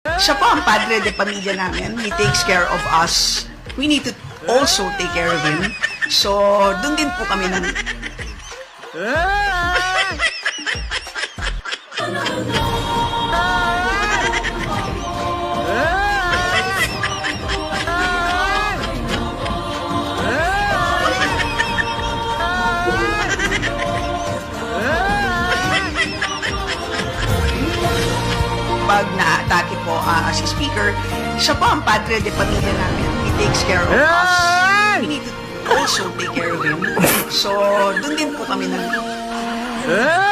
Siya po ang padre de pamilya namin. He takes care of us. We need to also take care of him. So, dun din po kami ng... Pag na-atake po si speaker, siya po ang padre de pamilya namin. He takes care of us. We need to also take care of him. So, dun din po kami ng... Hey!